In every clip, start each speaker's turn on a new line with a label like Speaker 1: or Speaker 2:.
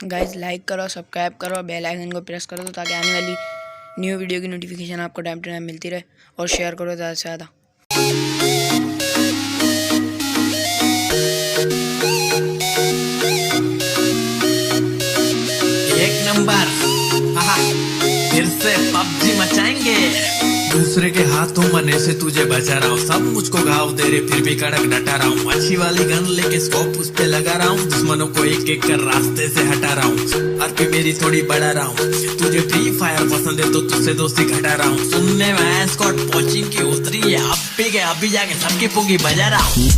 Speaker 1: Guys like करो, subscribe करो, bell icon को प्रेस करो ताकि आने वाली न्यू वीडियो की नोटिफिकेशन आपको टाइम टू टाइम मिलती रहे। और शेयर करो ज़्यादा से ज़्यादा।
Speaker 2: एक नंबर फिर से पबजी मचाएंगे। दूसरे के हाथों मरने से तुझे बचा रहा हूँ, सब मुझको घाव दे रहे फिर भी कड़क डटा रहा हूँ। अच्छी वाली गन लेके स्कोप उस पे लगा रहा हूँ, दुश्मनों को एक एक कर रास्ते से हटा रहा हूँ। आरपी मेरी थोड़ी बढ़ा रहा हूँ, तुझे फ्री फायर पसंद है तो तुझसे दोस्ती घटा रहा हूँ। सुनने में स्कॉट कोचिंग की उतरी है, अभी जाके सबकी पुंगी बजा रहा हूँ।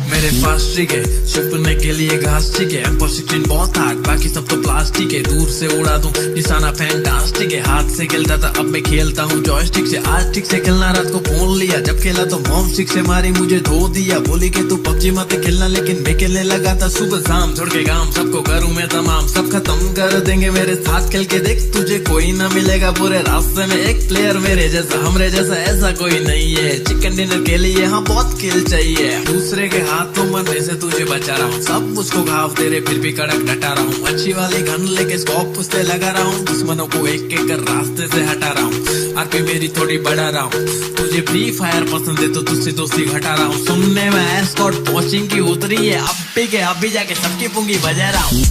Speaker 2: मेरे पास ट्रिक है छुपने के लिए घास ठीक है। M16 बहुत हार्ड, बाकी सब तो प्लास्टिक है। दूर से उड़ा दूं निशाना फैंटास्टिक है। हाथ से खेलता था अब मैं खेलता हूँ जॉयस्टिक से। आज ठीक से खेलना रात को फोन लिया, जब खेला तो मॉम स्टिक से मारी मुझे धो दिया। बोली के तू पबजी मत खेलना, लेकिन मैं खेलने लगा था सुबह शाम। छोड़ के गांव सबको करूँ मैं तमाम, सब खत्म कर देंगे मेरे साथ खेल के देख। तुझे कोई ना मिलेगा पूरे रास्ते में एक प्लेयर मेरे जैसा, हमरे जैसा ऐसा कोई नहीं है। चिकन डिनर के लिए हाँ बहुत खेल चाहिए। दूसरे के हाथों मरने से तुझे बचा रहा हूँ, सब मुझको घाव दे रहे फिर भी कड़क डटा रहा हूँ। अच्छी वाली गन लेके स्कोप उस पे लगा रहा हूँ, दुश्मनों को एक एक कर रास्ते से हटा रहा हूँ। आरपी मेरी थोड़ी बढ़ा रहा हूँ, तुझे फ्री फायर पसंद है तो तुझसे दोस्ती घटा रहा हूँ। सुनने में स्कॉट कोचिंग की उतरी है, अभी जाके सबकी पुंगी बजा रहा हूँ।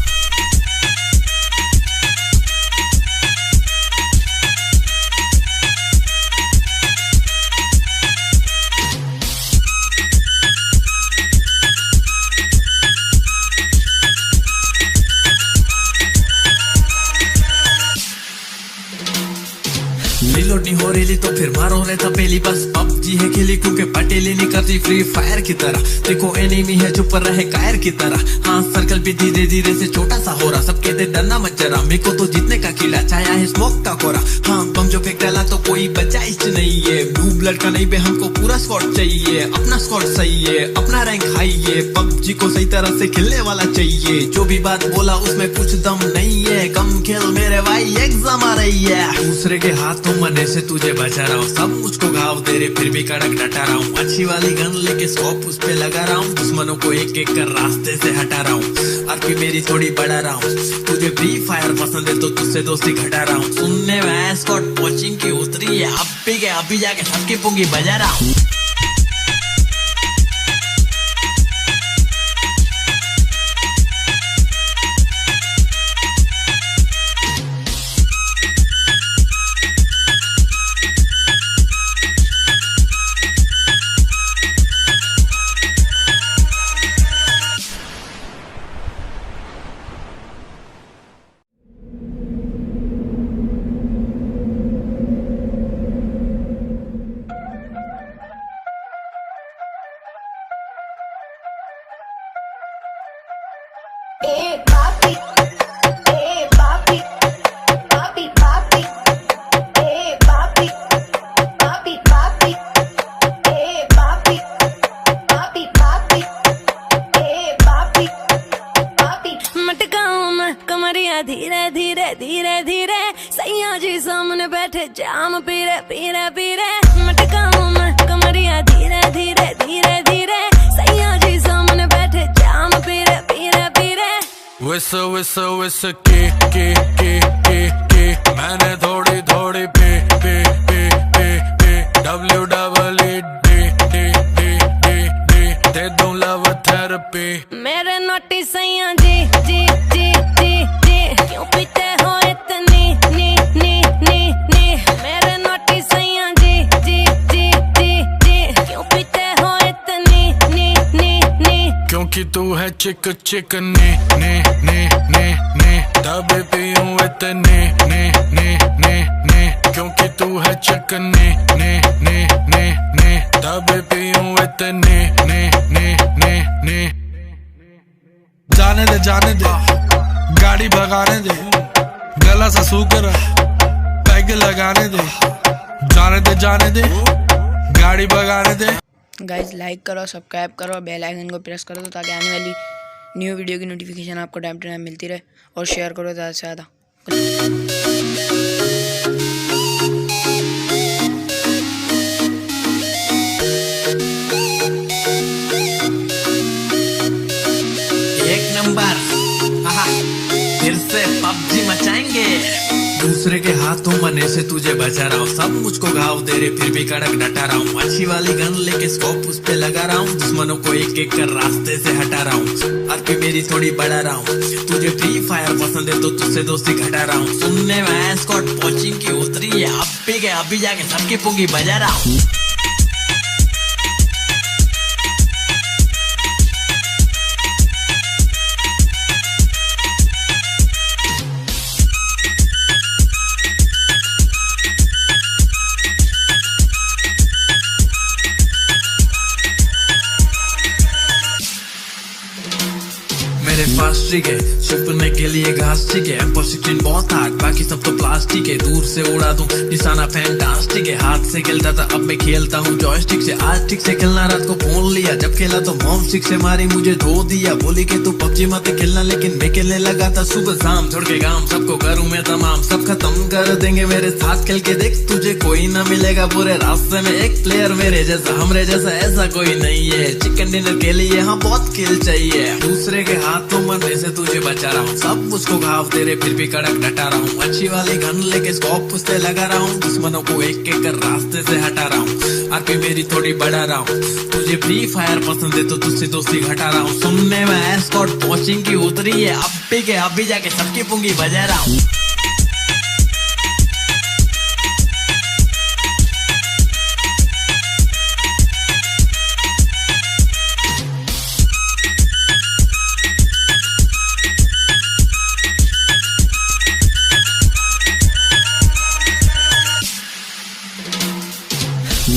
Speaker 2: रिलोड नहीं हो रही तो फिर मारो रहता पहली, बस पबजी है खेली क्योंकि पटेली नहीं करती फ्री फायर की तरह। देखो एनिमी है चुप रहे कायर की तरह। हाँ सर्कल भी धीरे धीरे से छोटा सा हो रहा, सब कहते डरना मत जरा, मेरे को तो जीतने का कीड़ा छाया है स्मोक का कोरा। हाँ बम जो फेंक डाला तो कोई बचाइश नहीं है, ब्लू ब्लड का नहीं बे हमको पूरा स्क्वाड चाहिए। अपना स्क्वाड सही है, अपना रैंक हाई है, पबजी को सही तरह से खेलने वाला चाहिए। जो भी बात बोला उसमें कुछ दम नहीं है, कम खेल मेरे भाई एग्जाम आ रही है। दूसरे के हाथों मरने से तुझे बचा रहा हूँ, सब मुझको घाव दे रहे फिर भी कड़क डटा रहा हूँ। अच्छी वाली गन लेके स्कोप उस पे लगा रहा हूँ, दुश्मनों को एक एक कर रास्ते से हटा रहा हूँ। आरपी मेरी थोड़ी बढ़ा रहा हूँ, तुझे फ्री फायर पसंद है तो तुझसे दोस्ती घटा रहा हूँ। सुनने में स्कॉट कोचिंग की उतरी है, अभी जाके सबकी पुंगी बजा रहा हूँ।
Speaker 3: ए पापी, ए पापी, पापी पापी, ए पापी, पापी पापी, ए पापी, पापी पापी, ए पापी, पापी।
Speaker 4: मटकाऊं मैं कमरिया धीरे धीरे धीरे धीरे, सैया जी सामने बैठे जाम पीरे पीरे पीरे। मटकाऊं मैं कमरिया धीरे धीरे धीरे धीरे, सैया जी सामने बैठे जाम पीरे पीरे पीरे।
Speaker 5: विस की मैंने थोड़ी थोड़ी पी WEED दे दूं लव थेरेपी।
Speaker 4: मेरे नोटी सैया जी जी जी जी जी, क्यों पीते हो इतनी नी नी नी नी। मेरे नोटी सैया जी जी जी जी जी, क्यों पीते हो इतनी नी नी नी।
Speaker 5: क्योंकि तू है चिक चिक नी नी नी नी नी, तभी पीऊं इतनी नी नी नी नी। क्योंकि तू है चिक नी नी नी नी नी, तभी पीऊं इतनी नी नी नी नी।
Speaker 6: जाने दे गाड़ी भगाने दे, गला सा सूकर पैग लगाने दे। जाने दे गाड़ी भगाने दे।
Speaker 1: गाइज लाइक करो, सब्सक्राइब करो, बेल आइकन को प्रेस करो ताकि आने वाली न्यू वीडियो की नोटिफिकेशन आपको टाइम टू टाइम मिलती रहे, और शेयर करो ज़्यादा से ज़्यादा।
Speaker 2: एक नंबर, फिर से पबजी मचाएंगे। दूसरे के हाथों मने से तुझे बचा रहा हूँ, सब मुझको घाव दे रहे फिर भी कड़क डटा रहा हूँ। अच्छी वाली गन लेके स्कोप उस पे लगा रहा हूँ, दुश्मनों को एक एक कर रास्ते से हटा रहा हूँ। आरपी मेरी थोड़ी बढ़ा रहा हूँ, तुझे फ्री फायर पसंद है तो तुझसे दोस्ती घटा रहा हूँ। सुनने में स्कॉट कोचिंग की उतरी है, अभी जाके सबकी पुंगी बजा रहा हूँ। मेरे पास ट्रिक है, छुपने के लिए घास ठीक है। M16 बहुत हार्ड, बाकी सब तो प्लास्टिक है। दूर से उड़ा दूं निशाना फैंटास्टिक है। हाथ से खेलता था अब मैं खेलता हूँ जॉयस्टिक से। आज ठीक से खेलना, रात को फोन लिया, जब खेला तो मॉम स्टिक से मारी, मुझे धो दिया। बोली कि तू पबजी मत खेलना, लेकिन मैं खेलने लगा था सुबह शाम। छोड़ के काम सबको करूँ मैं तमाम, सब खत्म कर देंगे मेरे साथ खेल के देख। तुझे कोई ना मिलेगा पूरे रास्ते में एक प्लेयर मेरे जैसा, हमरे जैसा ऐसा कोई नहीं है। चिकन डिनर के लिए हाँ बहुत किल चाहिए। दूसरे के हाथों मरने से तुझे बचा रहा हूँ, सब मुझको घाव दे रहे फिर भी कड़क डटा रहा हूँ। अच्छी वाली गन लेके स्कोप उस पे लगा रहा हूँ, दुश्मनों को एक एक कर रास्ते से हटा रहा हूँ। आरपी मेरी थोड़ी बढ़ा रहा हूँ, तुझे फ्री फायर पसंद है तो तुझसे दोस्ती घटा रहा हूँ। सुनने में स्कॉट कोचिंग की उतरी है, अभी जाके सबकी पुंगी बजा रहा हूँ।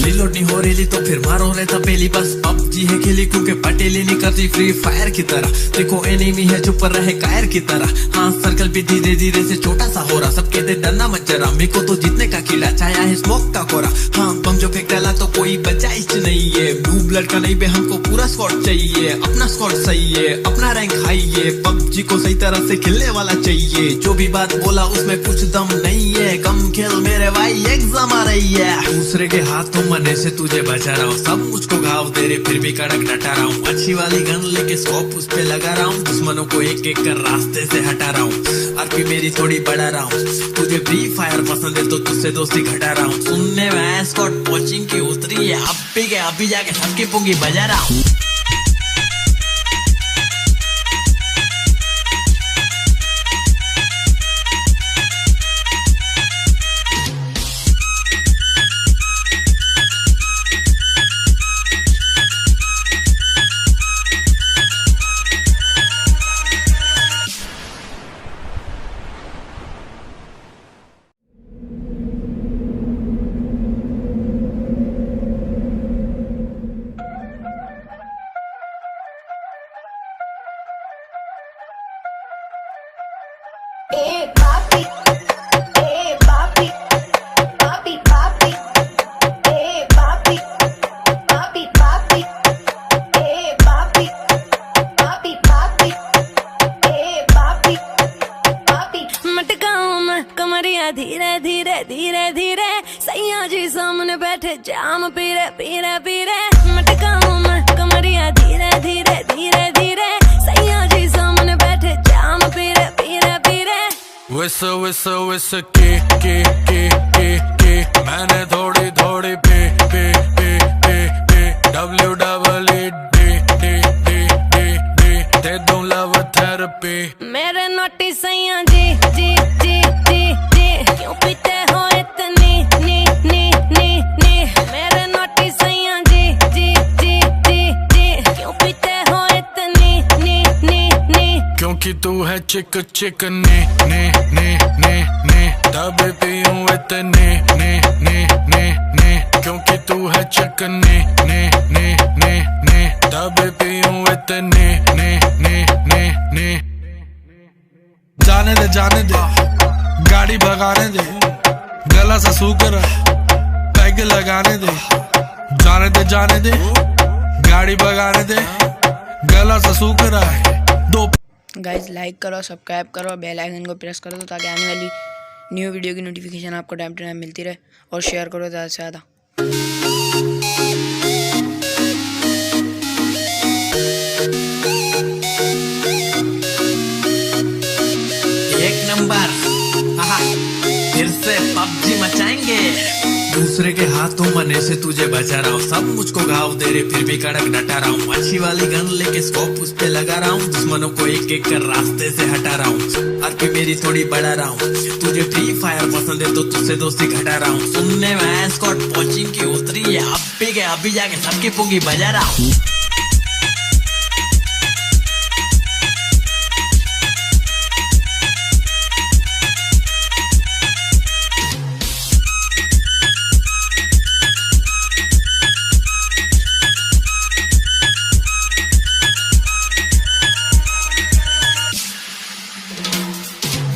Speaker 2: रिलोड नहीं हो रही तो फिर मारो रहता पहली, बस पबजी है खेली क्योंकि पटेली नहीं करती फ्री फायर की तरह। देखो एनिमी है चुप रहे कायर की तरह। हाँ सर्कल भी धीरे धीरे से छोटा सा हो रहा, सब कहते डरना मत जरा, मेरे को तो जीतने का कीड़ा छाया है स्मोक का कोरा। हाँ बम जो फेंक डाला तो कोई बचा इच नहीं है, ब्लू ब्लड का नहीं बे, हमको पूरा स्क्वाड चाहिए। अपना स्क्वाड सही है, अपना रैंक हाई है, पबजी को सही तरह से खेलने वाला चाहिए। जो भी बात बोला उसमें कुछ दम नहीं है, कम खेल मेरे भाई एग्जाम आ रही है। दूसरे के हाथों मरने से तुझे बचा रहा हूँ, सब मुझको घाव दे रहे फिर भी कड़क डटा रहा हूँ। अच्छी वाली गन लेके स्कोप उस पे लगा रहा हूँ, दुश्मनों को एक एक कर रास्ते से हटा रहा हूँ। आरपी मेरी थोड़ी बढ़ा रहा हूँ, तुझे फ्री फायर पसंद है तो तुझसे दोस्ती घटा रहा हूँ। सुनने में स्कॉट कोचिंग की उतरी है, अभी जाके सबकी पुंगी बजा रहा हूँ।
Speaker 3: Papi, papi, papi, papi, papi, papi, papi, papi, papi, papi, papi, papi.
Speaker 4: मटकाऊं मैं कमरिया धीरे धीरे धीरे धीरे, सैया जी सामने बैठे जाम पीरे पीरे पीरे। मटकाऊं मैं कमरिया धीरे धीरे धीरे धीरे, सैया जी सामने बैठे जाम पीरे पीरे पीरे।
Speaker 5: विस के मैंने थोड़ी थोड़ी पे दे दूं लव थेरेपी।
Speaker 4: मेरे नोटी सैया जी जी जी जी जी, क्यों पीते हो इतनी नी नी नी नी। मेरे नोटी सैया जी जी जी जी जी, क्यों पीते हो इतनी नी नी नी।
Speaker 5: क्योंकि तू है चिक ने तभी पीऊं इतने ने। क्योंकि तू है चिक ने तभी पीऊं इतने ने।
Speaker 6: जाने दे गाड़ी भगाने दे, गला सा सूख रहा पैग लगाने दे। जाने दे गाड़ी भगाने दे, गला सा सूख रहा है। दो
Speaker 1: गाइज लाइक करो, सब्सक्राइब करो, बेल आइकन को प्रेस करो ताकि आने वाली न्यू वीडियो की नोटिफिकेशन आपको टाइम टू टाइम मिलती रहे, और शेयर करो ज़्यादा से ज़्यादा।
Speaker 2: एक नंबर, फिर से पबजी मचाएंगे। दूसरे के हाथों मरने से तुझे बचा रहा हूँ, सब मुझको घाव दे रहे फिर भी कड़क डटा रहा हूँ। अच्छी वाली गन लेके स्कोप उस पे लगा रहा हूँ, दुश्मनों को एक एक कर रास्ते से हटा रहा हूँ। आरपी मेरी थोड़ी बढ़ा रहा हूँ, तुझे फ्री फायर पसंद है तो तुझसे दोस्ती घटा रहा हूँ। सुनने में स्कॉट कोचिंग की उतरी है, अभी जाके सबकी पुंगी बजा रहा हूँ।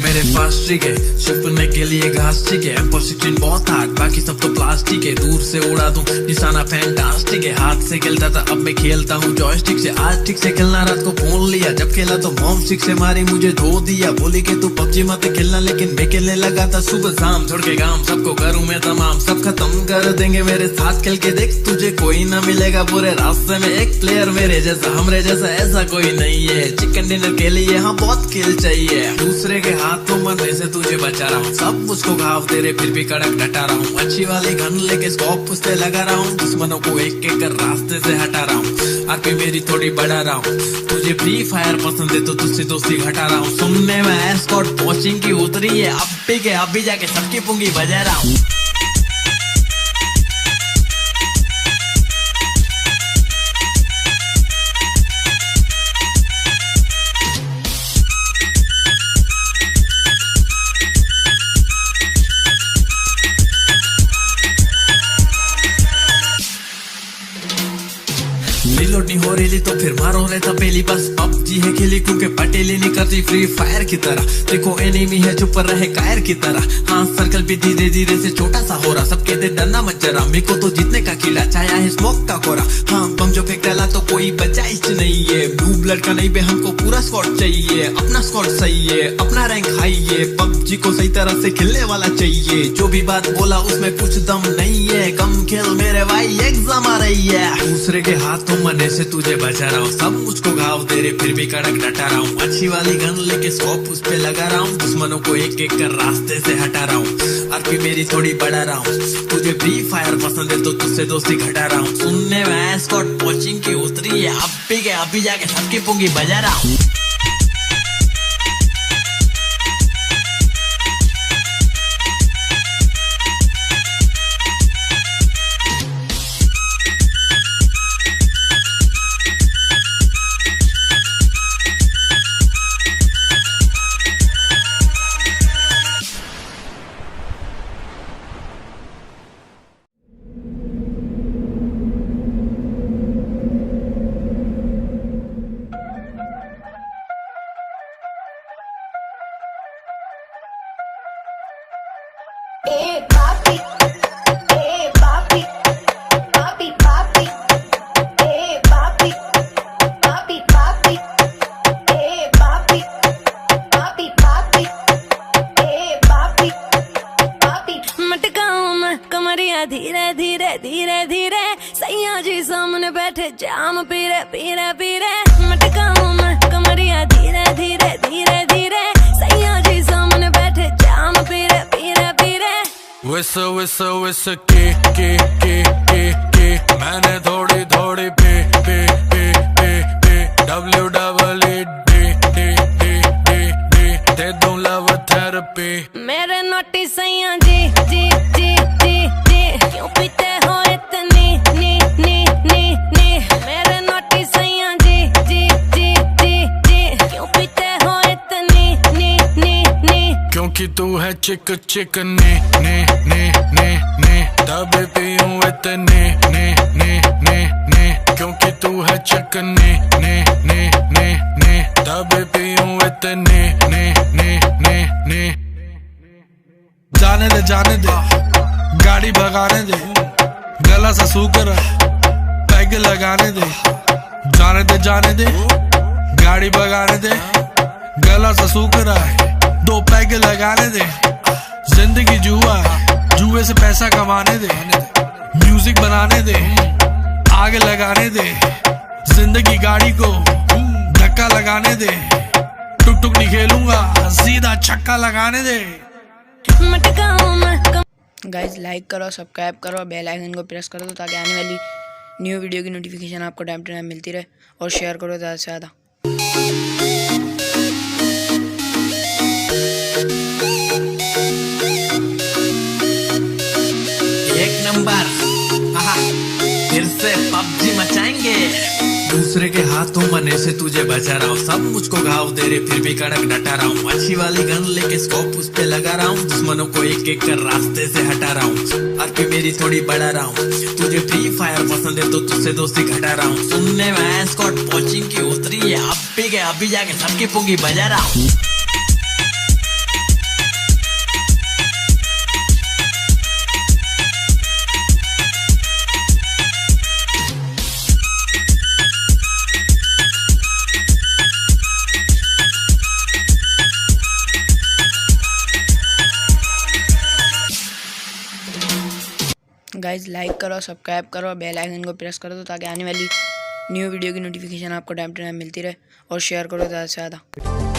Speaker 2: मेरे पास ट्रिक है छुपने के लिए घास ठीक है, M16 बहुत हार्ड बाकी सब तो प्लास्टिक है। दूर से उड़ा दूं निशाना फैंटास्टिक है, हाथ से खेलता था अब मैं खेलता हूँ जॉयस्टिक से। आज ठीक से खेलना रात को फोन लिया, जब खेला तो मॉम स्टिक से मारी मुझे धो दिया। बोली कि तू पबजी मत खेलना, लेकिन मैं खेलने लगा था सुबह शाम। छोड़ के काम सबको करूँ मैं तमाम, सब खत्म कर देंगे मेरे साथ खेल के देख। तुझे कोई ना मिलेगा पूरे रास्ते में एक प्लेयर मेरे जैसा, हमरे जैसा ऐसा कोई नहीं है। चिकन डिनर के लिए हाँ बहुत खेल चाहिए, दूसरे के हाथों मरने से तुझे बचा रहा हूँ। सब मुझको घाव दे रहे फिर भी कड़क डटा रहा हूँ। अच्छी वाली गन लेके स्कोप उस पे लगा रहा हूँ, दुश्मनों को एक एक कर रास्ते से हटा रहा हूँ। आरपी मेरी थोड़ी बढ़ा रहा हूँ, तुझे फ्री फायर पसंद है तो तुझसे दोस्ती घटा रहा हूँ। सुनने में स्कॉट कोचिंग की उतरी है, अभी जाके सबकी पुंगी बजा रहा हूँ। रिलोड नहीं हो रही तो फिर मारो रहता पहली, बस पबजी है खेली क्योंकि पटेली नहीं करती फ्री फायर की तरह। देखो एनिमी है चुप रहे कायर की तरह, हाँ सर्कल भी धीरे धीरे से छोटा सा हो रहा। सब कहते डरना मत जरा, मेरे को तो जीतने का किला छाया है स्मोक का कोरा। हाँ बम जो फेंक डाला तो कोई बचा ही नहीं है, ब्लू ब्लड का नहीं बे हमको पूरा स्क्वाड चाहिए। अपना स्क्वाड सही है, अपना रैंक हाई है, पबजी को सही तरह से खेलने वाला चाहिए। जो भी बात बोला उसमें कुछ दम नहीं है, कम खेल मेरे भाई एग्जाम आ रही है। दूसरे के हाथों मरने से तुझे बचा रहा हूँ, सब मुझको घाव दे रहे फिर भी कड़क डटा रहा हूँ। अच्छी वाली गन लेके स्कोप उस पे लगा रहा हूँ, दुश्मनों को एक एक कर रास्ते से हटा रहा हूँ। आरपी मेरी थोड़ी बढ़ा रहा हूँ, तुझे फ्री फायर पसंद है तो तुझसे दोस्ती घटा रहा हूँ। सुनने में स्कॉट कोचिंग की उतरी है, अभी जाके सबकी पुंगी बजा रहा हूँ।
Speaker 3: ए पापी, ए पापी, पापी पापी, ए पापी, पापी पापी, ए पापी, पापी पापी, ए पापी, पापी।
Speaker 4: मटकाऊं मैं कमरिया धीरे धीरे धीरे धीरे, सैया जी सामने बैठे जाम पीरे पीरे पीरे। मटकाऊं मैं कमरिया धीरे धीरे धीरे धीरे, सैया जी सामने बैठे जाम पीरे पीरे पीरे।
Speaker 5: विस के मैंने थोड़ी थोड़ी पे WWD दे दूं लव थेरेपी।
Speaker 4: मेरे नोटी सैया जी जी जी जी जी, क्यों पीते हो इतनी नी नी नी नी। मेरे नोटी सैया जी जी जी जी जी, क्यों पीते हो इतनी नी नी नी।
Speaker 5: क्योंकि तू है चिक ने तभी पीऊं इतने ने। क्योंकि तू है चिक ने तभी पीऊं इतने ने।
Speaker 6: जाने दे, गाड़ी भगाने दे, गला सा सूख रहा है। पैग लगाने दे, जाने दे जाने दे, गाड़ी भगाने दे, गला सा सूख रहा है, 2 पैग लगाने दे। जिंदगी जुआ है, जुए से पैसा कमाने दे, म्यूजिक बनाने दे, आग लगाने दे, जिंदगी गाड़ी को धक्का लगाने दे, टुक टुक नहीं खेलूंगा, सीधा छक्का लगाने दे।
Speaker 4: मटकाऊं मैं
Speaker 1: गाइज लाइक करो, सब्सक्राइब करो, बेल आइकन को प्रेस कर दो ताकि आने वाली न्यू वीडियो की नोटिफिकेशन आपको टाइम टू टाइम मिलती रहे, और शेयर करो ज़्यादा से ज़्यादा।
Speaker 2: एक नंबर, आहा, फिर से पबजी मचाएंगे। दूसरे के हाथों मने से तुझे बचा रहा हूँ, सब मुझको घाव दे रहे फिर भी कड़क डटा रहा हूँ। अच्छी वाली गन लेके स्कोप उस पे लगा रहा हूँ, दुश्मनों को एक एक कर रास्ते से हटा रहा हूँ। आरपी मेरी थोड़ी बढ़ा रहा हूँ, तुझे फ्री फायर पसंद है तो तुझसे दोस्ती घटा रहा हूँ। सुनने में स्कॉट कोचिंग की उतरी है, अभी जाके सबकी पुंगी बजा रहा हूँ।
Speaker 1: गाइज लाइक करो, सब्सक्राइब करो, बेल आइकन को प्रेस कर दो ताकि आने वाली न्यू वीडियो की नोटिफिकेशन आपको टाइम टू टाइम मिलती रहे, और शेयर करो ज़्यादा से ज़्यादा।